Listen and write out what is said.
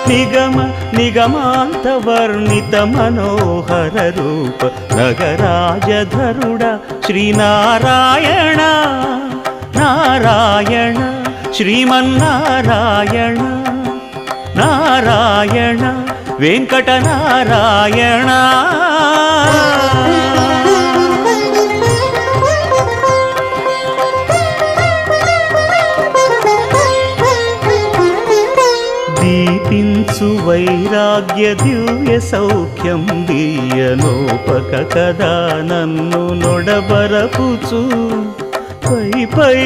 నిగమ నిగమాంతవర్ణిత మనోహర రూప నగరాజధరుడ శ్రీనారాయణ నారాయణ శ్రీమన్నారాయణ నారాయణ వెంకటనారాయణ. దీపించు వైరాగ్య దివ్య సౌఖ్యం దీయనోపక కదా నన్ను నొడబరపుచు పై పై